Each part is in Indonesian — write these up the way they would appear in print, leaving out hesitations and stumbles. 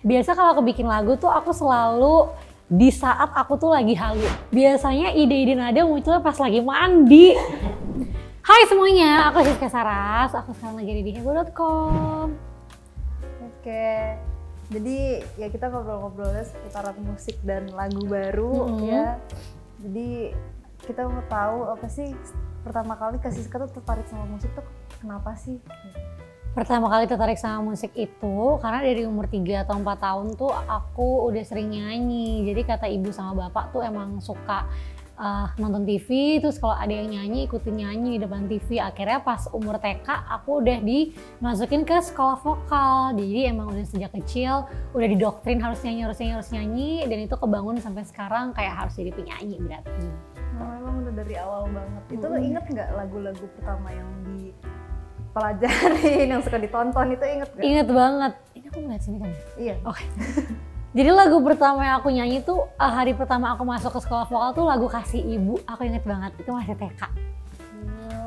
Biasa kalau aku bikin lagu tuh aku selalu di saat aku tuh lagi halu. Biasanya ide-ide nada munculnya pas lagi mandi. Hai semuanya, aku Siska Saras. Aku sekarang lagi di hebo.com. Oke, jadi ya kita ngobrol-ngobrolnya seputar musik dan lagu baru ya. Jadi kita mau tahu apa sih pertama kali Kak Siska tuh tertarik sama musik tuh kenapa sih? Pertama kali tertarik sama musik itu karena dari umur 3 atau 4 tahun tuh aku udah sering nyanyi. Jadi kata ibu sama bapak tuh emang suka nonton TV, terus kalau ada yang nyanyi ikutin nyanyi di depan TV. Akhirnya pas umur TK aku udah dimasukin ke sekolah vokal. Jadi emang udah sejak kecil udah didoktrin harus nyanyi, dan itu kebangun sampai sekarang kayak harus jadi penyanyi berarti. Nah, memang udah dari awal banget. Itu lo inget nggak lagu-lagu pertama yang dipelajarin, yang suka ditonton itu inget nggak? Inget banget. Ini aku ngeliat sini kan? Iya. Oke. Jadi lagu pertama yang aku nyanyi tuh hari pertama aku masuk ke sekolah vokal tuh lagu Kasih Ibu. Aku inget banget, itu masih TK.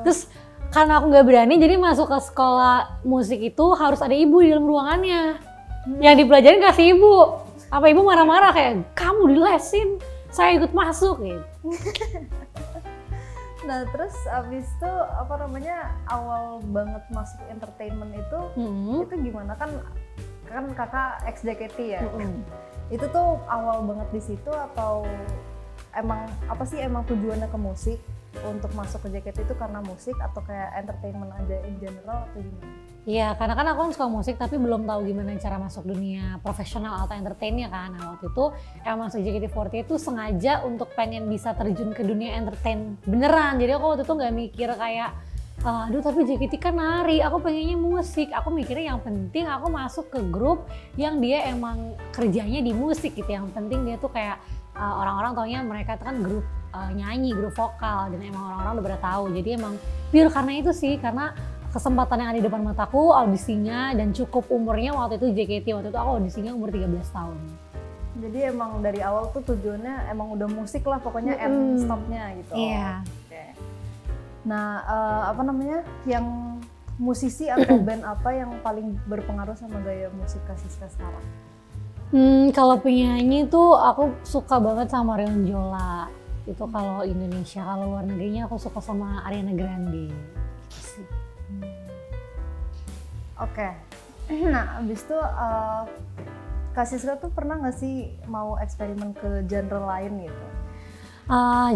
Terus karena aku nggak berani jadi masuk ke sekolah musik itu harus ada ibu di dalam ruangannya. Yang dipelajarin Kasih Ibu. Apa ibu marah-marah kayak kamu dilesin, saya ikut masuk gitu. Nah terus abis itu apa namanya awal banget masuk entertainment itu gimana kan kakak ex JKT ya. Itu tuh awal banget di situ atau emang apa sih emang tujuannya ke musik untuk masuk ke JKT itu karena musik atau kayak entertainment aja in general atau gimana? Iya, karena kan aku kan suka musik tapi belum tahu gimana cara masuk dunia profesional atau entertainnya kan. Nah, waktu itu emang masuk JKT48 itu sengaja untuk pengen bisa terjun ke dunia entertain beneran. Jadi aku waktu itu nggak mikir kayak aduh tapi JKT kan nari, aku pengennya musik. Aku mikirnya yang penting aku masuk ke grup yang dia emang kerjanya di musik gitu. Yang penting dia tuh kayak orang-orang taunya mereka itu kan grup nyanyi, grup vokal, dan emang orang-orang udah pada tahu. Jadi emang pure karena itu sih, karena kesempatan yang ada di depan mataku, audisinya, dan cukup umurnya waktu itu JKT. Waktu itu aku audisinya umur 13 tahun. Jadi emang dari awal tuh tujuannya emang udah musik lah pokoknya end stopnya gitu. Iya. Okay. Nah apa namanya yang musisi atau band apa yang paling berpengaruh sama gaya musik Kak Siska sekarang? Kalau penyanyi tuh aku suka banget sama Rion Jola. Itu kalau Indonesia, kalau luar negerinya aku suka sama Ariana Grande. Oke. Nah abis itu Kak Siska tuh pernah nggak sih mau eksperimen ke genre lain gitu?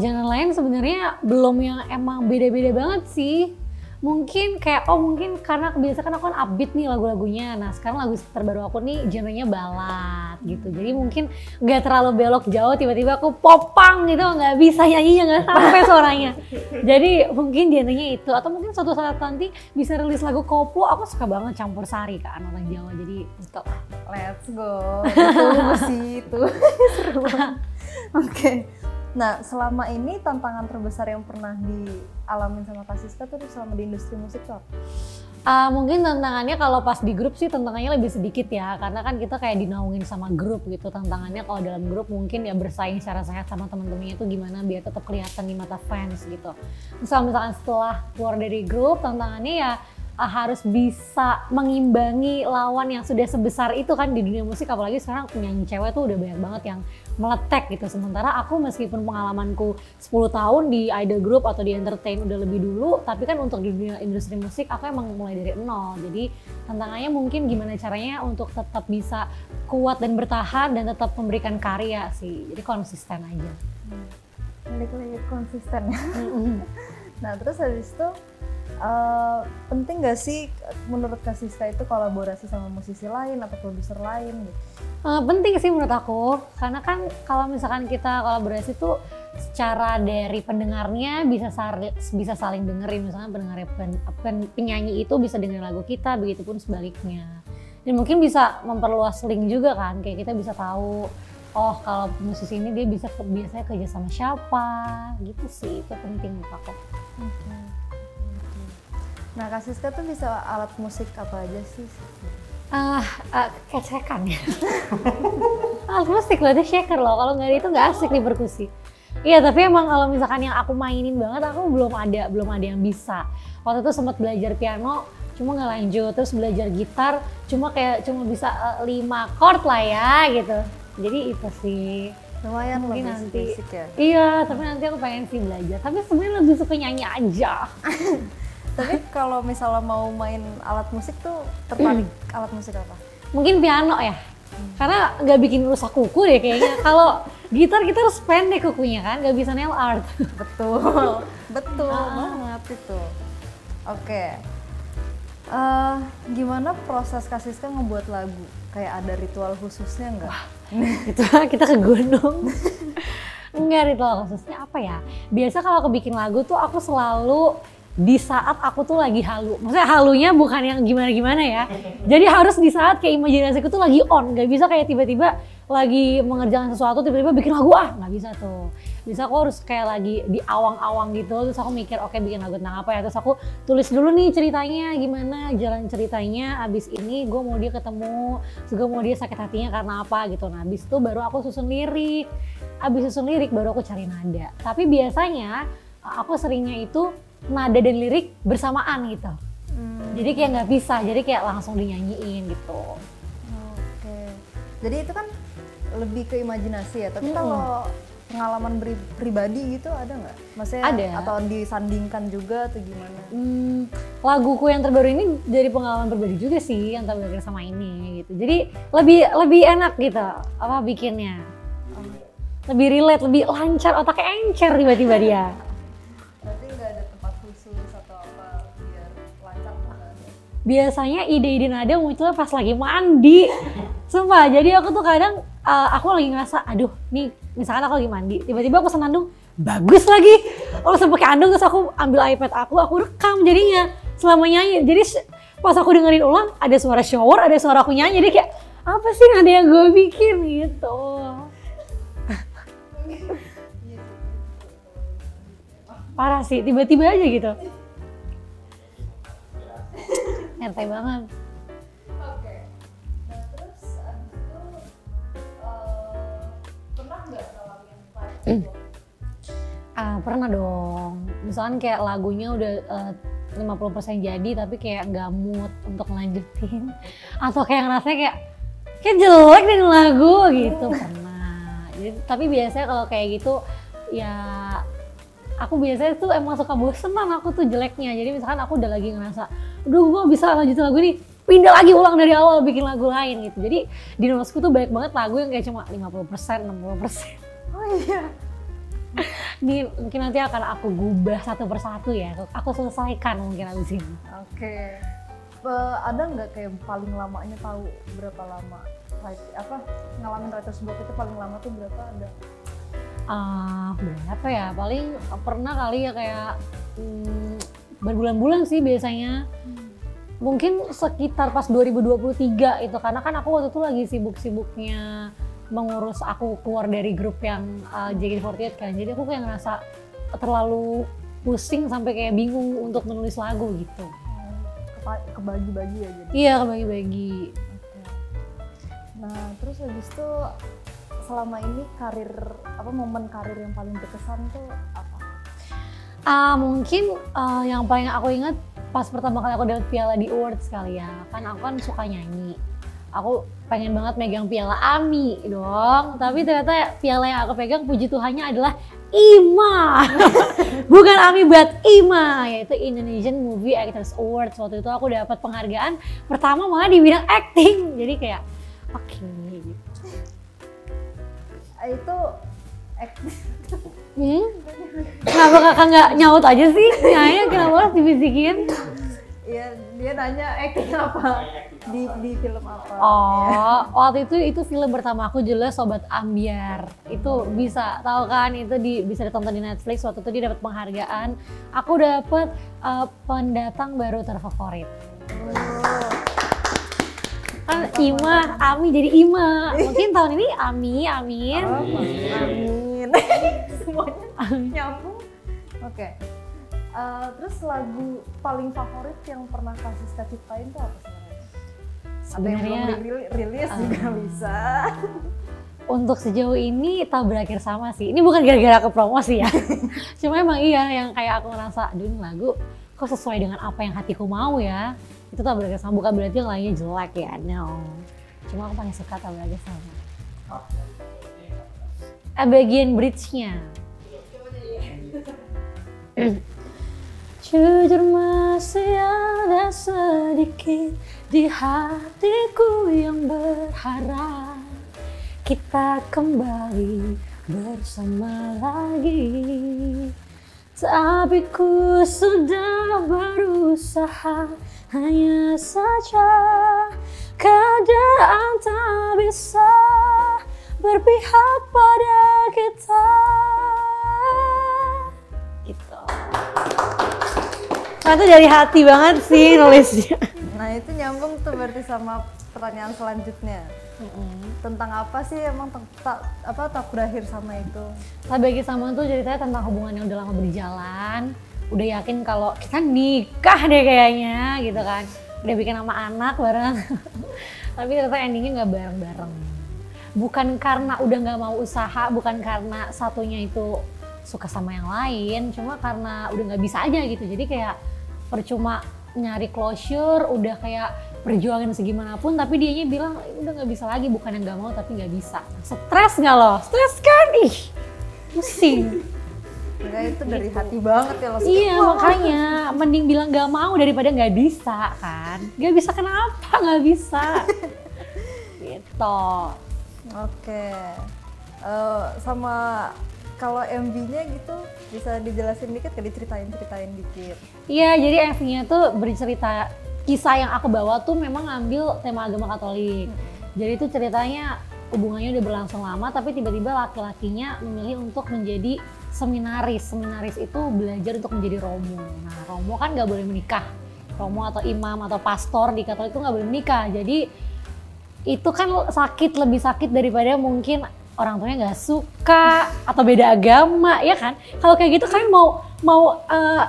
Genre lain sebenarnya belum yang emang beda-beda banget sih. Mungkin kayak mungkin karena biasa kan aku kan upbeat nih lagu-lagunya. Nah sekarang lagu terbaru aku nih genrenya ballad gitu. Jadi mungkin nggak terlalu belok jauh, tiba-tiba aku popang gitu, nggak bisa nyanyinya, nggak sampai suaranya. Jadi mungkin genrenya itu, atau mungkin suatu saat nanti bisa rilis lagu koplo. Aku suka banget campur sari kan orang Jawa, jadi gitu. Let's go. Itu sih itu seru banget. Oke. Nah, selama ini tantangan terbesar yang pernah dialamin sama Kak Siska tuh selama di industri musik tuh apa? Mungkin tantangannya kalau pas di grup sih tantangannya lebih sedikit ya, karena kan kita kayak dinaungin sama grup gitu. Tantangannya kalau dalam grup mungkin ya bersaing secara sehat sama teman-temannya itu gimana biar tetap kelihatan di mata fans gitu. Misalkan setelah keluar dari grup, tantangannya ya harus bisa mengimbangi lawan yang sudah sebesar itu kan di dunia musik, apalagi sekarang penyanyi cewek tuh udah banyak banget yang meletek gitu. Sementara aku meskipun pengalamanku 10 tahun di idol group atau di entertain udah lebih dulu, tapi kan untuk di dunia industri musik aku emang mulai dari nol. Jadi tantangannya mungkin gimana caranya untuk tetap bisa kuat dan bertahan dan tetap memberikan karya sih. Jadi konsisten aja. Balik-balik konsisten ya. Nah terus habis itu penting gak sih menurut Kak Siska itu kolaborasi sama musisi lain atau produser lain gitu? Penting sih menurut aku, karena kan kalau misalkan kita kolaborasi tuh secara dari pendengarnya bisa saling dengerin. Misalnya penyanyi itu bisa dengerin lagu kita, begitupun sebaliknya. Dan mungkin bisa memperluas link juga kan, kayak kita bisa tahu oh kalau musisi ini dia bisa biasanya kerja sama siapa gitu sih. Itu penting menurut aku. Nah Kak Siska tuh bisa alat musik apa aja sih? Kecekan ya. Alat musik loh, itu shaker loh. Kalau nggak itu nggak asik di perkusi. Iya tapi emang kalau misalkan yang aku mainin banget aku belum ada yang bisa. Waktu itu sempat belajar piano cuma nggak lanjut. Terus belajar gitar cuma bisa 5 chord lah ya gitu. Jadi itu sih. Lumayan mungkin lebih nanti basic ya. Iya, tapi nanti aku pengen sih belajar. Tapi sebenarnya lebih suka nyanyi aja. Tapi kalau misalnya mau main alat musik tuh tertarik alat musik apa? Mungkin piano ya. Karena nggak bikin rusak kuku deh kayaknya. Kalau gitar kita harus pendek kukunya kan, nggak bisa nail art. Betul, betul banget itu. Oke. Gimana proses Kak Siska ngebuat lagu? Kayak ada ritual khususnya nggak? Itu kita ke gunung. Enggak, ritual khususnya apa ya? Biasa kalau aku bikin lagu tuh aku selalu di saat aku tuh lagi halu. Maksudnya halunya bukan yang gimana-gimana ya. Jadi harus di saat kayak imajinasiku tuh lagi on. Gak bisa kayak tiba-tiba lagi mengerjakan sesuatu tiba-tiba bikin lagu, nggak bisa tuh. Bisa aku harus kayak lagi di awang-awang gitu, terus aku mikir oke, bikin lagu tentang apa ya. Terus aku tulis dulu nih ceritanya gimana, jalan ceritanya, abis ini gue mau dia ketemu, terus gue mau dia sakit hatinya karena apa gitu. Nah abis itu baru aku susun lirik, abis susun lirik baru aku cari nada. Tapi biasanya aku seringnya itu nada dan lirik bersamaan gitu. Jadi kayak nggak bisa, jadi kayak langsung dinyanyiin gitu. Oke, jadi itu kan lebih ke imajinasi ya, tapi kalau pengalaman pribadi gitu ada nggak? Maksudnya ada. Atau disandingkan juga atau gimana? Laguku yang terbaru ini dari pengalaman pribadi juga sih, yang terbaru sama ini gitu. Jadi lebih enak gitu apa bikinnya. Lebih relate, lebih lancar, otaknya encer tiba-tiba dia. Berarti nggak ada tempat khusus atau apa biar lancar nadanya? Biasanya ide-ide nada munculnya pas lagi mandi. Sumpah, jadi aku tuh kadang aku lagi ngerasa, aduh nih misalkan aku lagi mandi, tiba-tiba aku senandung, bagus lagi. Aku langsung pakai andung, terus aku ambil iPad aku rekam jadinya selama nyanyi. Jadi pas aku dengerin ulang, ada suara shower, ada suara aku nyanyi, jadi kayak apa sih nada yang gue bikin gitu. Parah sih, tiba-tiba aja gitu. RT banget. Oke. Nah terus abis itu pernah nggak ngalamin Pernah dong. Misalkan kayak lagunya udah 50% jadi tapi kayak nggak mood untuk lanjutin. Atau kayak ngerasanya kayak jelek nih lagu gitu. Pernah. Jadi, tapi biasanya kalau kayak gitu ya aku biasanya tuh emang suka bosenan aku tuh jeleknya. Jadi misalkan aku udah lagi ngerasa, aduh gue bisa lanjutin lagu ini, pindah lagi ulang dari awal bikin lagu lain gitu. Jadi di notesku tuh banyak banget lagu yang kayak cuma 50%, 60%. Oh iya. Ini mungkin nanti akan aku gubah satu persatu ya, aku selesaikan mungkin abis ini. Oke. Ada nggak kayak paling lamanya tahu berapa lama? Ngalamin writer's block itu paling lama tuh berapa ada? Berapa ya? Paling pernah kali ya kayak berbulan-bulan sih biasanya. Mungkin sekitar pas 2023 itu, karena kan aku waktu itu lagi sibuk-sibuknya mengurus aku keluar dari grup yang JKT48 kan. Jadi aku kayak ngerasa terlalu pusing sampai kayak bingung untuk menulis lagu gitu. Kebagi-bagi ya jadi? Iya, kebagi-bagi. Oke. Nah terus habis itu selama ini momen karir yang paling berkesan tuh apa? Mungkin yang paling aku ingat pas pertama kali aku dapet piala di awards kali ya. Kan aku kan suka nyanyi. Aku pengen banget megang piala AMI dong. Tapi ternyata piala yang aku pegang puji Tuhannya adalah IMA. Bukan AMI but IMA, yaitu Indonesian Movie Actors Awards. Waktu itu aku dapat penghargaan pertama malah di bidang acting. Jadi kayak oke. Itu Kenapa kakak nggak nyaut aja sih? Nyanya kenapa harus dibisikin? Iya, dia nanya acting apa di film apa. Oh, waktu itu film pertama aku jelas Sobat Ambyar. Itu bisa tahu kan, itu bisa ditonton di Netflix. Waktu itu dia dapat penghargaan. Aku dapat pendatang baru terfavorit. Kan Ima, Ami jadi Ima. Mungkin tahun ini Ami, amin. Amin. Semuanya nyambung. Oke. Terus lagu paling favorit yang pernah Kak Siska ciptain tuh apa sebenarnya? Ada yang belum rilis juga bisa. Untuk sejauh ini tak berakhir sama sih. Ini bukan gara-gara ke promosi ya. Cuma emang iya yang kayak aku ngerasa, aduh ini lagu kok sesuai dengan apa yang hatiku mau ya. Itu tak berkesan, bukan berarti yang lainnya jelek ya, no. Cuma aku paling suka tak berkesan. Bagian bridge-nya. Jujur masih ada sedikit di hatiku yang berharap kita kembali bersama lagi. Tapi ku sudah berusaha, hanya saja keadaan tak bisa berpihak pada kita. Gitu. Nah, itu dari hati banget sih nulisnya. Nah itu nyambung tuh berarti sama pertanyaan selanjutnya. Tentang apa sih emang tak berakhir sama itu? Tak bagi sama tuh ceritanya tentang hubungan yang udah lama berjalan, udah yakin kalau kita nikah deh kayaknya gitu kan, udah bikin nama anak bareng. Tapi ternyata endingnya nggak bareng-bareng. Bukan karena udah nggak mau usaha, bukan karena satunya itu suka sama yang lain, cuma karena udah nggak bisa aja gitu. Jadi kayak percuma nyari closure, udah kayak perjuangan segimanapun, tapi dianya bilang udah nggak bisa lagi, bukan yang nggak mau tapi nggak bisa. Stres nggak lo? Stres kan? Ih, pusing. Enggak, itu dari hati banget ya lo. Iya makanya, mending bilang nggak mau daripada nggak bisa kan. Nggak bisa kenapa nggak bisa? Gitu. Oke. Sama kalau MV-nya gitu bisa dijelasin dikit, kayak diceritain dikit. Iya, jadi MV-nya tuh bercerita kisah yang aku bawa tuh memang ngambil tema agama Katolik. Jadi itu ceritanya hubungannya udah berlangsung lama, tapi tiba-tiba laki-lakinya memilih untuk menjadi seminaris. Seminaris itu belajar untuk menjadi romo. Nah, romo kan nggak boleh menikah. Romo atau imam atau pastor di Katolik itu nggak boleh menikah. Jadi itu kan lebih sakit daripada mungkin orang tuanya nggak suka atau beda agama, ya kan? Kalau kayak gitu kalian mau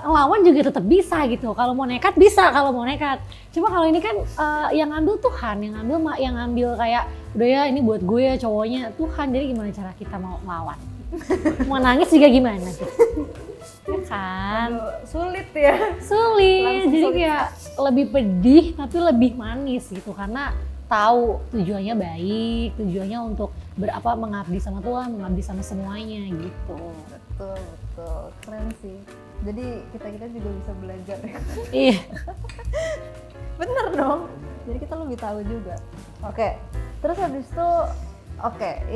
ngelawan juga tetap bisa gitu. Kalau mau nekat bisa, kalau mau nekat. Cuma kalau ini kan yang ngambil Tuhan, yang ngambil kayak udah ya ini buat gue ya cowoknya Tuhan. Jadi gimana cara kita mau ngelawan? Mau nangis juga gimana sih? Ya kan? Aduh, sulit ya. Sulit. Jadi kayak lebih pedih tapi lebih manis gitu karena tahu tujuannya baik, tujuannya untuk mengabdi sama Tuhan, mengabdi sama semuanya gitu. Betul, keren sih. Jadi kita juga bisa belajar. Iya. Bener dong. Jadi kita lebih tahu juga. Oke. Terus habis itu,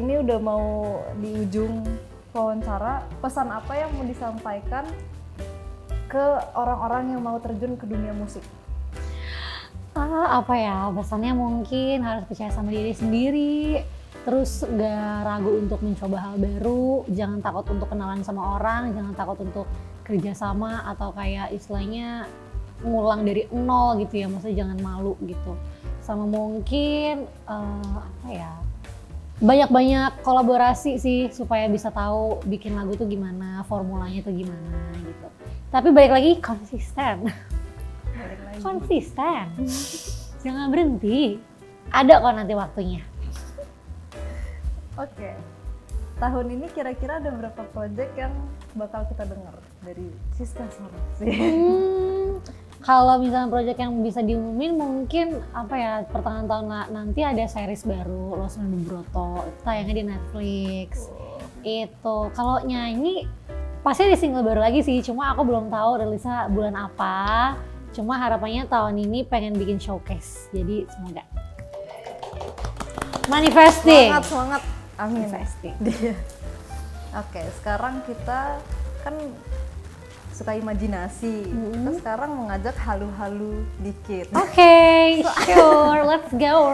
ini udah mau di ujung wawancara. Pesan apa yang mau disampaikan ke orang-orang yang mau terjun ke dunia musik? Apa ya, pesannya mungkin harus percaya sama diri sendiri, terus gak ragu untuk mencoba hal baru, jangan takut untuk kenalan sama orang, jangan takut untuk kerja sama atau kayak istilahnya ngulang dari nol gitu ya, maksudnya jangan malu gitu. Sama mungkin banyak-banyak kolaborasi sih supaya bisa tahu bikin lagu tuh gimana, formulanya tuh gimana gitu. Tapi balik lagi konsisten. Konsisten, jangan berhenti, ada kok nanti waktunya. Oke. Tahun ini kira-kira ada berapa project yang bakal kita dengar dari Siska Sorasi? Kalau misalnya project yang bisa diumumin mungkin pertengahan tahun nanti ada series baru Los Broto, tayangnya di Netflix. Itu kalau nyanyi pasti ada single baru lagi sih, cuma aku belum tahu rilisnya bulan apa. Cuma harapannya tahun ini pengen bikin showcase, jadi semoga. Manifesting. Semangat. Amin. Manifesting. Oke, sekarang kita kan suka imajinasi. Kita sekarang mengajak halu-halu dikit. Oke, sure, let's go.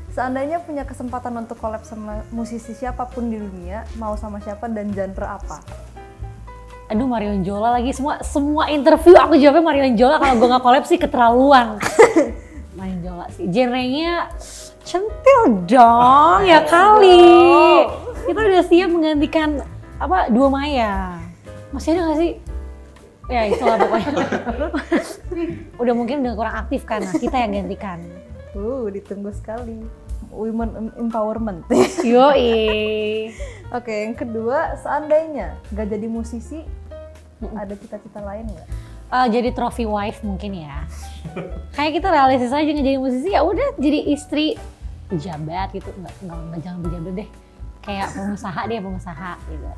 Seandainya punya kesempatan untuk collab sama musisi siapapun di dunia, mau sama siapa dan genre apa? Aduh, Marion Jola lagi, semua interview aku jawabnya Marion Jola. Kalau gue nggak collab sih keterlaluan. Marion Jola sih, genrenya centil dong ya kali. Kita udah siap menggantikan Dua Maya. Masih ada nggak sih? Ya itulah pokoknya. Udah mungkin udah kurang aktif kan, kita yang gantikan. Ditunggu sekali. Women empowerment. Yoi. Oke, yang kedua, seandainya gak jadi musisi, ada cita-cita lain nggak? Jadi trophy wife mungkin ya. Kayak kita realistis aja ngejadi musisi, ya udah jadi istri pejabat gitu. Enggak jangan pejabat deh. Kayak pengusaha gitu.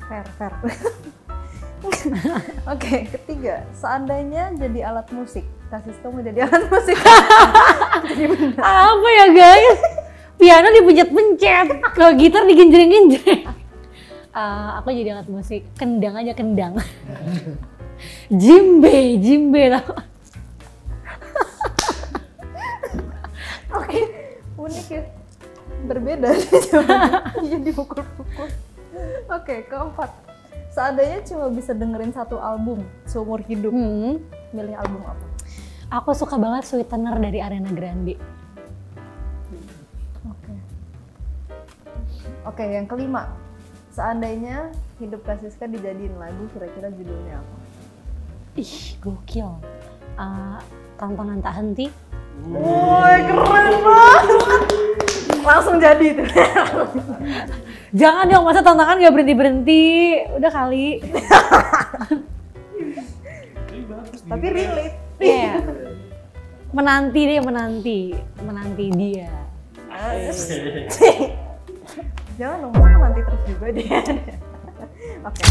Fair. Oke, ketiga, seandainya jadi alat musik, Kak Sisto mau jadi alat musik. Apa ya guys? Piano dipencet-pencet, kalau gitar digenjreng-genjreng. Aku jadi alat musik, kendang aja kendang. Jimbe tau. Oke, unik ya. Berbeda jawabannya. Iya, dipukul-pukul. Oke, keempat. Seandainya cuma bisa dengerin satu album seumur hidup, milih album apa? Aku suka banget Sweetener dari Ariana Grande. Oke, yang kelima. Seandainya hidup Kak Siska dijadiin lagu, kira-kira judulnya apa? Ih, gokil. Tantangan tak henti. Woi, keren banget. Langsung jadi itu. Jangan dong, masa tantangan gak berhenti-berhenti. Udah kali. Tapi relate. Iya. Menanti dia. Jangan dong, masa nanti terus juga dia. Oke.